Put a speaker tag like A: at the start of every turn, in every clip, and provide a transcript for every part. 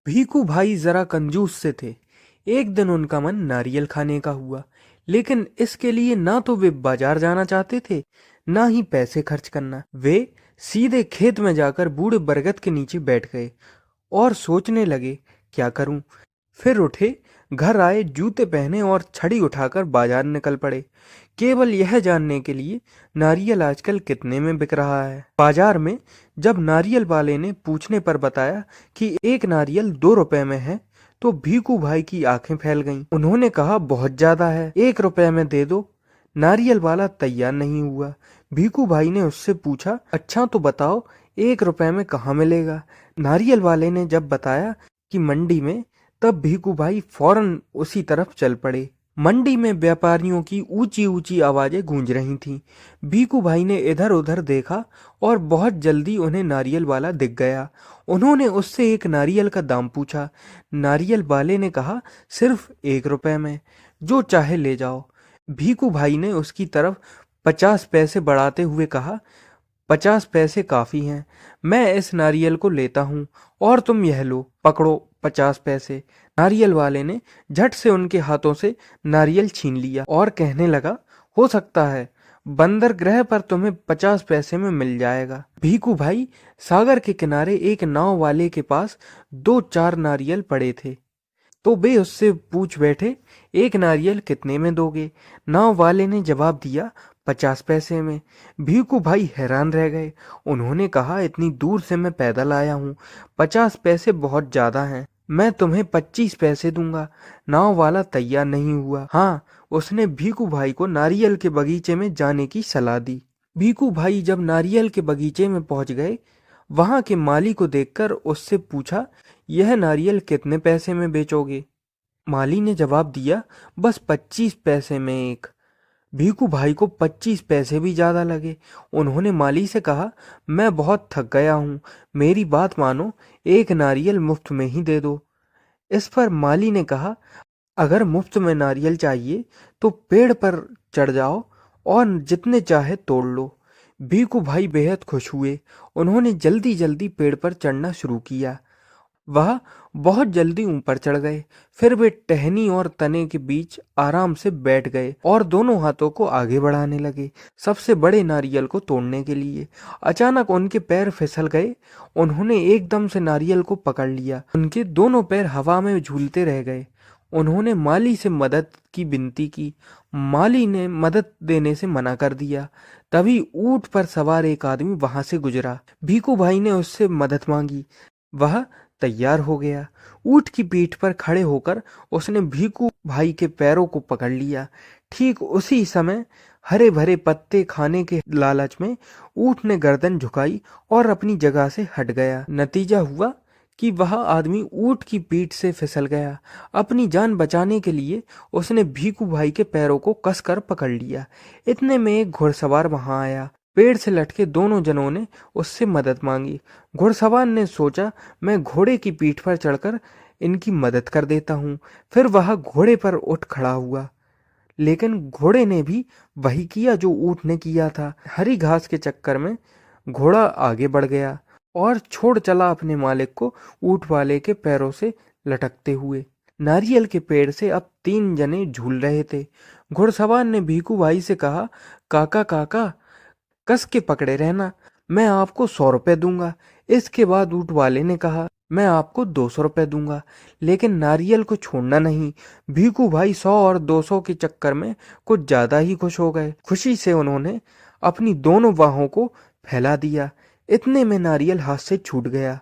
A: भीखू भाई जरा कंजूस से थे। एक दिन उनका मन नारियल खाने का हुआ, लेकिन इसके लिए ना तो वे बाजार जाना चाहते थे, ना ही पैसे खर्च करना। वे सीधे खेत में जाकर बूढ़े बरगद के नीचे बैठ गए और सोचने लगे, क्या करूं। फिर उठे, घर आए, जूते पहने और छड़ी उठाकर बाजार निकल पड़े, केवल यह जानने के लिए नारियल आजकल कितने में बिक रहा है। बाजार में जब नारियल वाले ने पूछने पर बताया कि एक नारियल 2 रुपए में है, तो भीखू भाई की आंखें फैल गईं। उन्होंने कहा, बहुत ज्यादा है, 1 रुपए में दे दो। नारियल वाला तैयार नहीं हुआ। भीखू भाई ने उससे पूछा, अच्छा तो बताओ, 1 रुपए में कहाँ मिलेगा। नारियल वाले ने जब बताया कि मंडी में, तब भीखू भाई फौरन उसी तरफ चल पड़े। मंडी में व्यापारियों की ऊंची ऊंची आवाजें गूंज रही थीं। भीखू भाई ने इधर उधर देखा और बहुत जल्दी उन्हें नारियल वाला दिख गया। उन्होंने उससे एक नारियल का दाम पूछा। नारियल वाले ने कहा, सिर्फ 1 रुपए में, जो चाहे ले जाओ। भीखू भाई ने उसकी तरफ 50 पैसे बढ़ाते हुए कहा, 50 पैसे काफी हैं, मैं इस नारियल को लेता हूँ, और तुम यह लो, पकड़ो 50 पैसे। नारियल वाले ने झट से उनके हाथों से नारियल छीन लिया और कहने लगा, हो सकता है बंदर ग्रह पर तुम्हें 50 पैसे में मिल जाएगा। भीखू भाई सागर के किनारे एक नाव वाले के पास 2-4 नारियल पड़े थे, तो वे उससे पूछ बैठे, एक नारियल कितने में दोगे। नाव वाले ने जवाब दिया, 50 पैसे में। भीखू भाई हैरान रह गए। उन्होंने कहा, इतनी दूर से मैं पैदल आया हूँ, 50 पैसे बहुत ज्यादा हैं, मैं तुम्हें 25 पैसे दूंगा। नाव वाला तैयार नहीं हुआ। हाँ, उसने भीखू भाई को नारियल के बगीचे में जाने की सलाह दी। भीखू भाई जब नारियल के बगीचे में पहुंच गए, वहां के माली को देखकर उससे पूछा, यह नारियल कितने पैसे में बेचोगे। माली ने जवाब दिया, बस 25 पैसे में एक। भीखू भाई को 25 पैसे भी ज्यादा लगे। उन्होंने माली से कहा, मैं बहुत थक गया हूँ, मेरी बात मानो, एक नारियल मुफ्त में ही दे दो। इस पर माली ने कहा, अगर मुफ्त में नारियल चाहिए तो पेड़ पर चढ़ जाओ और जितने चाहे तोड़ लो। भीखू भाई बेहद खुश हुए। उन्होंने जल्दी जल्दी पेड़ पर चढ़ना शुरू किया। वह बहुत जल्दी ऊपर चढ़ गए। फिर वे टहनी और तने के बीच आराम से बैठ गए और दोनों हाथों को आगे बढ़ाने लगे, सबसे बड़े नारियल को तोड़ने के लिए। अचानक उनके पैर फिसल गए। उन्होंने एकदम से नारियल को पकड़ लिया। उनके दोनों पैर हवा में झूलते रह गए। उन्होंने माली से मदद की विनती की। माली ने मदद देने से मना कर दिया। तभी ऊंट पर सवार एक आदमी वहां से गुजरा। भीखू भाई ने उससे मदद मांगी। वह तैयार हो गया। ऊंट की पीठ पर खड़े होकर उसने भीखू भाई के पैरों को पकड़ लिया। ठीक उसी समय हरे भरे पत्ते खाने के लालच में ऊंट ने गर्दन झुकाई और अपनी जगह से हट गया। नतीजा हुआ कि वह आदमी ऊंट की पीठ से फिसल गया। अपनी जान बचाने के लिए उसने भीखू भाई के पैरों को कसकर पकड़ लिया। इतने में एक घुड़सवार वहां आया। पेड़ से लटके दोनों जनों ने उससे मदद मांगी। घुड़सवार ने सोचा, मैं घोड़े की पीठ पर चढ़कर इनकी मदद कर देता हूँ। फिर वह घोड़े पर उठ खड़ा हुआ, लेकिन घोड़े ने भी वही किया जो ऊंट ने किया था। हरी घास के चक्कर में घोड़ा आगे बढ़ गया और छोड़ चला अपने मालिक को ऊंट वाले के पैरों से लटकते हुए। नारियल के पेड़ से अब 3 जने झूल रहे थे। घुड़सवार ने भीखू भाई से कहा, काका काका, कस के पकड़े रहना, मैं आपको 100 रुपए दूंगा। इसके बाद ऊंट वाले ने कहा, मैं आपको 200 रुपए दूंगा, लेकिन नारियल को छोड़ना नहीं। भीखू भाई 100 और 200 के चक्कर में कुछ ज्यादा ही खुश हो गए। खुशी से उन्होंने अपनी दोनों बाहों को फैला दिया। इतने में नारियल हाथ से छूट गया।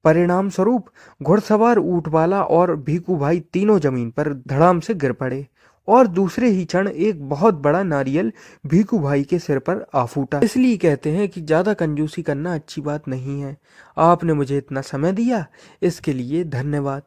A: परिणाम स्वरूप घुड़सवार, ऊंट वाला और भीखू भाई तीनों जमीन पर धड़ाम से गिर पड़े और दूसरे ही क्षण एक बहुत बड़ा नारियल भीखू भाई के सिर पर आ फूटा। इसलिए कहते हैं कि ज्यादा कंजूसी करना अच्छी बात नहीं है। आपने मुझे इतना समय दिया, इसके लिए धन्यवाद।